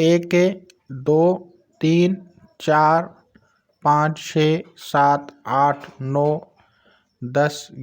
1, 2, 3, 4, 5, 6, 7, 8, 9, 10,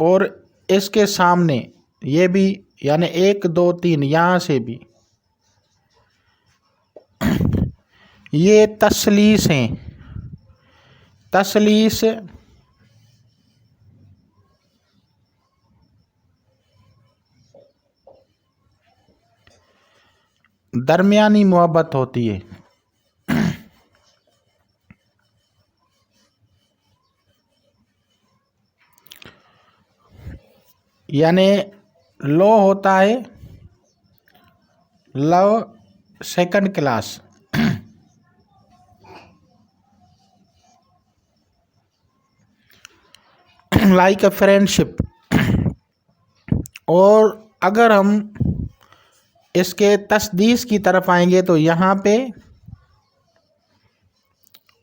اور اس کے سامنے یہ بھی یعنی 1 2 3 یہاں سے بھی یہ تثلیث ہیں. تثلیث درمیانی محبت ہوتی ہے. یعنی لو ہوتا ہے love second class, like a friendship. اور اگر ہم اس کے تسدیس کی طرف آئیں گے تو یہاں پہ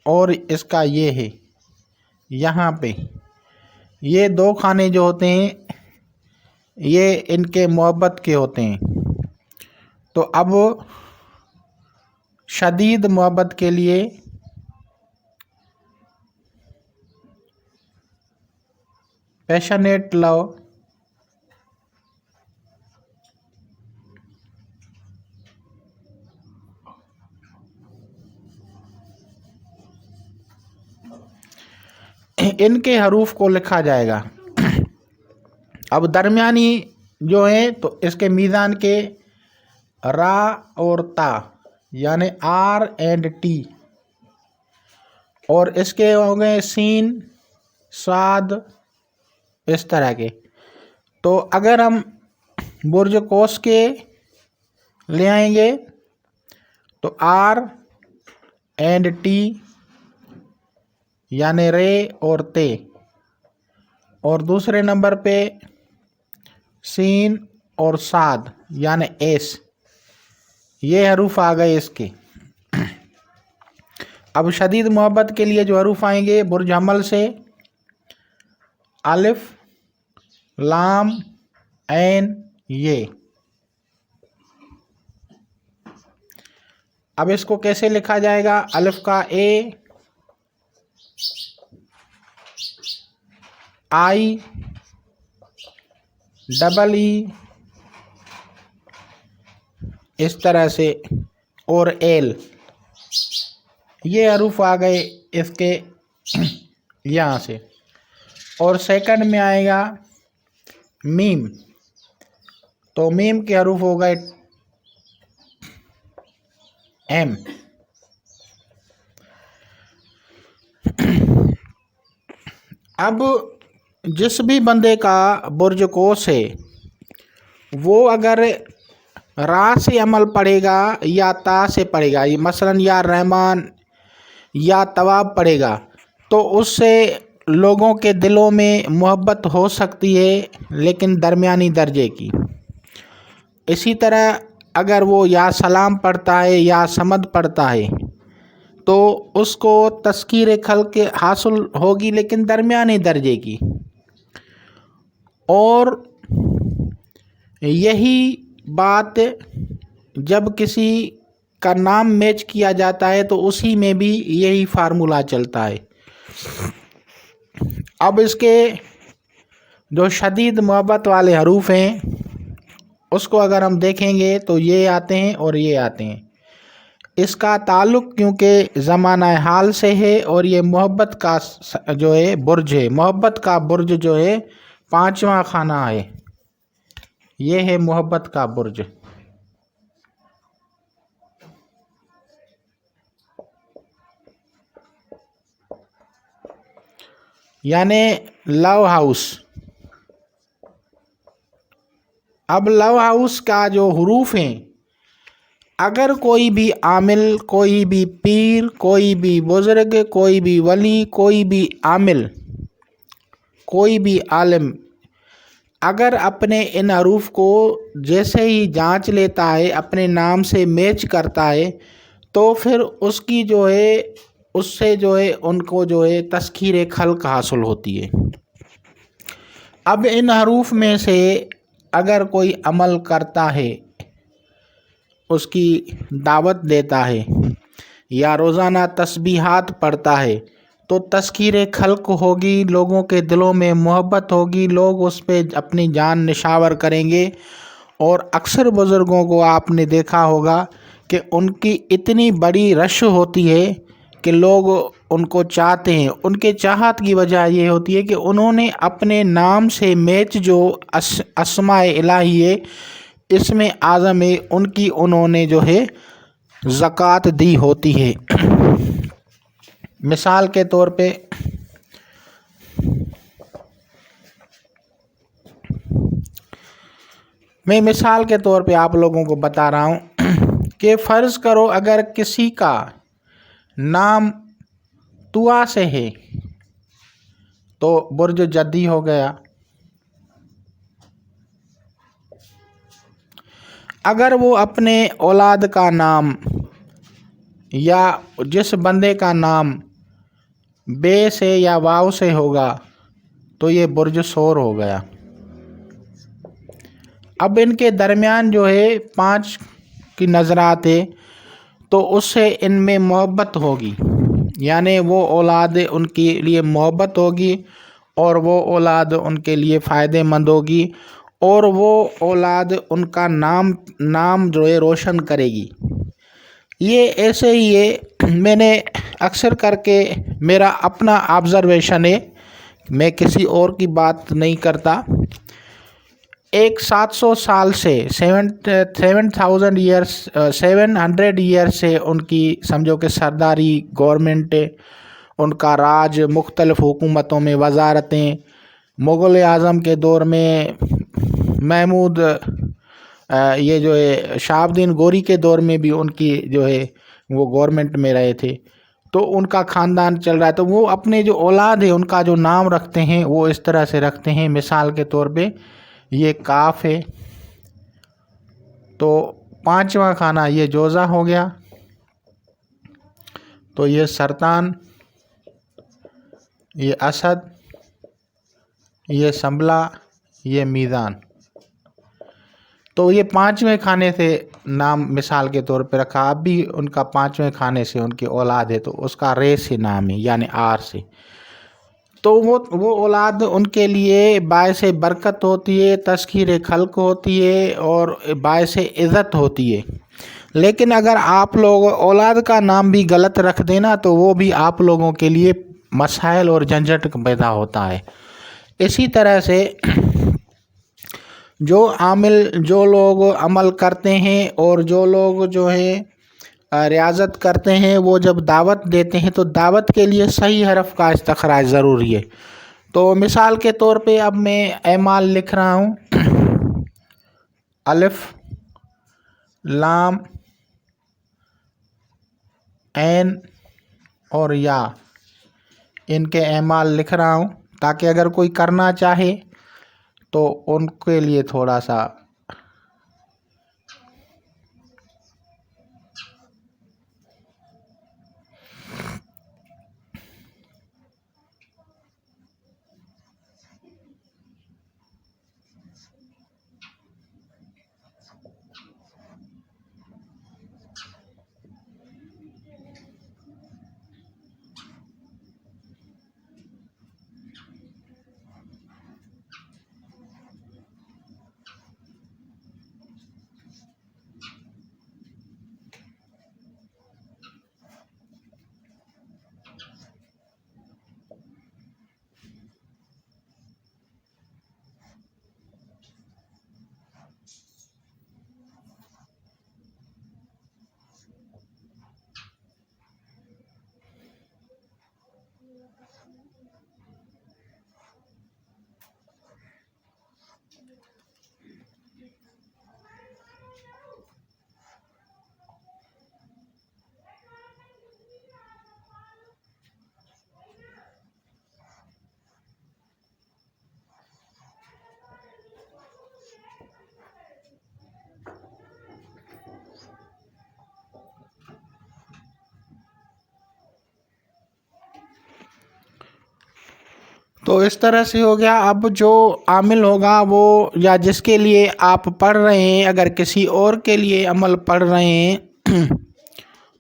اور اس کا یہ ہے یہاں پہ یہ 2 کھانے جو ہوتے ہیں یہ ان کے محبت کے ہوتے ہیں. تو اب شدید محبت کے لیے پیشنیٹ لو ان کے حروف کو لکھا جائے گا. اب درمیانی جو ہیں تو اس کے میزان کے را اور تا یعنی آر اینڈ ٹی، اور اس کے ہوں گے سین صاد اس طرح کے. تو اگر ہم برج قوس کے لے آئیں گے تو آر اینڈ ٹی یعنی رے اور تے، اور دوسرے نمبر پہ سین اور صاد یعنی ایس. یہ حروف آ گئے اس کے. اب شدید محبت کے لیے جو حروف آئیں گے برج حمل سے الف لام عین یہ. اب اس کو کیسے لکھا جائے گا؟ الف کا اے، آئی، ڈبل ای اس طرح سے، اور ایل. یہ حروف آ گئے اس کے یہاں سے. اور سیکنڈ میں آئے گا میم. تو میم کے حروف ہو گئے ایم. اب جس بھی بندے کا برج قوس ہے وہ اگر را سے عمل پڑھے گا یا تا سے پڑھے گا، یہ مثلاً یا رحمان یا تواب پڑھے گا، تو اس سے لوگوں کے دلوں میں محبت ہو سکتی ہے لیکن درمیانی درجے کی. اسی طرح اگر وہ یا سلام پڑھتا ہے یا صمد پڑھتا ہے تو اس کو تذکیر خلق حاصل ہوگی لیکن درمیانی درجے کی. اور یہی بات جب کسی کا نام میچ کیا جاتا ہے تو اسی میں بھی یہی فارمولہ چلتا ہے. اب اس کے جو شدید محبت والے حروف ہیں اس کو اگر ہم دیکھیں گے تو یہ آتے ہیں اور یہ آتے ہیں. اس کا تعلق کیونکہ زمانہ حال سے ہے اور یہ محبت کا جو ہے برج ہے، محبت کا برج جو ہے 5واں خانہ ہے، یہ ہے محبت کا برج. یعنی لو ہاؤس. اب لو ہاؤس کا جو حروف ہیں اگر کوئی بھی عامل، کوئی بھی پیر، کوئی بھی بزرگ، کوئی بھی ولی، کوئی بھی عامل، کوئی بھی عالم اگر اپنے ان حروف کو جیسے ہی جانچ لیتا ہے، اپنے نام سے میچ کرتا ہے، تو پھر اس کی جو ہے اس سے جو ہے ان کو جو ہے تذکیر خلق حاصل ہوتی ہے. اب ان حروف میں سے اگر کوئی عمل کرتا ہے، اس کی دعوت دیتا ہے یا روزانہ تسبیحات پڑھتا ہے تو تذکیر خلق ہوگی، لوگوں کے دلوں میں محبت ہوگی، لوگ اس پہ اپنی جان نشاور کریں گے۔ اور اکثر بزرگوں کو آپ نے دیکھا ہوگا کہ ان کی اتنی بڑی رش ہوتی ہے کہ لوگ ان کو چاہتے ہیں۔ ان کے چاہت کی وجہ یہ ہوتی ہے کہ انہوں نے اپنے نام سے میچ جو اسماء الہی ہے، اسم اعظم ہے، ان کی انہوں نے جو ہے زکوٰۃ دی ہوتی ہے۔ مثال کے طور پہ آپ لوگوں کو بتا رہا ہوں کہ فرض کرو اگر کسی کا نام طوا سے ہے تو برج جدی ہو گیا۔ اگر وہ اپنے اولاد کا نام یا جس بندے کا نام بے سے یا واو سے ہوگا تو یہ برج سور ہو گیا۔ اب ان کے درمیان جو ہے 5 کی نظرات ہے، تو اس سے ان میں محبت ہوگی، یعنی وہ اولاد ان کے لیے محبت ہوگی اور وہ اولاد ان کے لیے فائدہ مند ہوگی، اور وہ اولاد ان کا نام جو ہے روشن کرے گی۔ یہ ایسے ہی ہے، میں نے اکثر کر کے میرا اپنا آبزرویشن ہے، میں کسی اور کی بات نہیں کرتا۔ 700 سال سے 700 ایئرس سے ان کی سمجھو کہ سرداری گورنمنٹ، ان کا راج، مختلف حکومتوں میں وزارتیں، مغل اعظم کے دور میں محمود یہ جو ہے شہاب الدین غوری کے دور میں بھی ان کی جو ہے وہ گورنمنٹ میں رہے تھے، تو ان کا خاندان چل رہا ہے، تو وہ اپنے جو اولاد ہے ان کا جو نام رکھتے ہیں وہ اس طرح سے رکھتے ہیں۔ مثال کے طور پہ یہ کاف ہے تو 5واں خانہ یہ جوزہ ہو گیا، تو یہ سرطان، یہ اسد، یہ سنبلہ، یہ میزان، تو یہ 5ویں کھانے سے نام مثال کے طور پہ رکھا۔ اب بھی ان کا 5ویں کھانے سے ان کی اولاد ہے تو اس کا رے سے نام ہے، یعنی آر سے، تو وہ اولاد ان کے لیے باعث برکت ہوتی ہے، تذکیر خلق ہوتی ہے اور باعث عزت ہوتی ہے۔ لیکن اگر آپ لوگ اولاد کا نام بھی غلط رکھ دینا تو وہ بھی آپ لوگوں کے لیے مسائل اور جھنجھٹ پیدا ہوتا ہے۔ اسی طرح سے جو لوگ عمل کرتے ہیں اور جو لوگ جو ہیں ریاضت کرتے ہیں، وہ جب دعوت دیتے ہیں تو دعوت کے لیے صحیح حرف کا استخراج ضروری ہے۔ تو مثال کے طور پہ اب میں اعمال لکھ رہا ہوں، الف، لام، عین اور یا، ان کے اعمال لکھ رہا ہوں تاکہ اگر کوئی کرنا چاہے تو ان کے لیے تھوڑا سا تو اس طرح سے ہو گیا۔ اب جو عامل ہوگا وہ یا جس کے لیے آپ پڑھ رہے ہیں، اگر کسی اور کے لیے عمل پڑھ رہے ہیں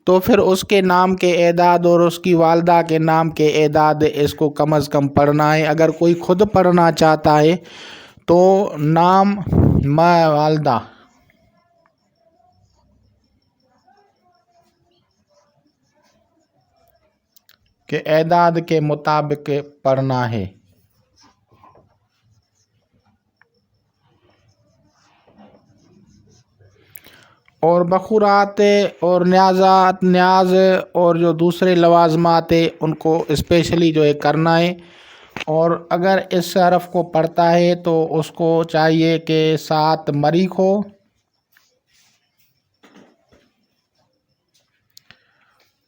تو پھر اس کے نام کے اعداد اور اس کی والدہ کے نام کے اعداد اس کو کم از کم پڑھنا ہے۔ اگر کوئی خود پڑھنا چاہتا ہے تو نام ماں والدہ کے اعداد کے مطابق پڑھنا ہے۔ اور بخورات اور نیازات، نیاز اور جو دوسرے لوازمات ہیں ان کو اسپیشلی جو ہے کرنا ہے۔ اور اگر اس حرف کو پڑھتا ہے تو اس کو چاہیے کہ 7 مریخ ہو،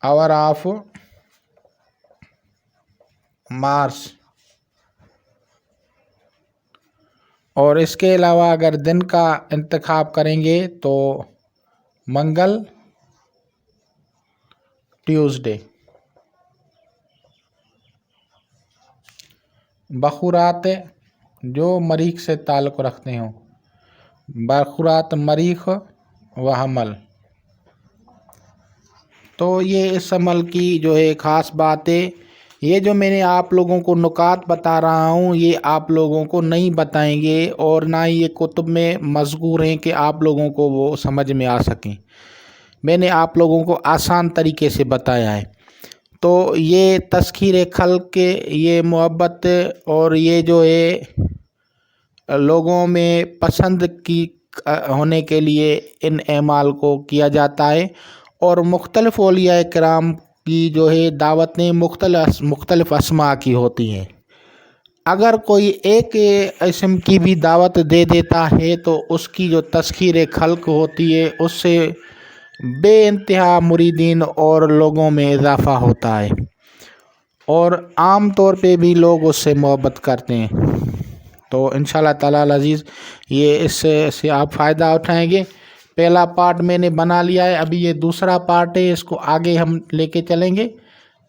آور آف مارس، اور اس کے علاوہ اگر دن کا انتخاب کریں گے تو منگل، ٹیوزڈے۔ بخورات جو مریخ سے تعلق رکھتے ہوں، بخورات مریخ و حمل، تو یہ اس عمل کی جو ہے خاص بات ہے۔ یہ جو میں نے آپ لوگوں کو نکات بتا رہا ہوں یہ آپ لوگوں کو نہیں بتائیں گے، اور نہ ہی یہ کتب میں مذکور ہیں کہ آپ لوگوں کو وہ سمجھ میں آ سکیں۔ میں نے آپ لوگوں کو آسان طریقے سے بتایا ہے۔ تو یہ تذکیر خلق کے یہ محبت اور یہ جو ہے لوگوں میں پسند کی ہونے کے لیے ان اعمال کو کیا جاتا ہے۔ اور مختلف اولیاء کرام کی جو ہے دعوتیں مختلف اسماء کی ہوتی ہیں۔ اگر کوئی ایک اسم کی بھی دعوت دے دیتا ہے تو اس کی جو تذکیر خلق ہوتی ہے اس سے بے انتہا مریدین اور لوگوں میں اضافہ ہوتا ہے، اور عام طور پہ بھی لوگ اس سے محبت کرتے ہیں۔ تو انشاءاللہ تعالی العزیز یہ اس سے آپ فائدہ اٹھائیں گے۔ پہلا پارٹ میں نے بنا لیا ہے، ابھی یہ دوسرا پارٹ ہے، اس کو آگے ہم لے کے چلیں گے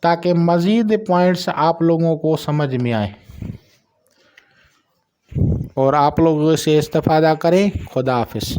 تاکہ مزید پوائنٹس آپ لوگوں کو سمجھ میں آئے اور آپ لوگ اسے استفادہ کریں۔ خدا حافظ۔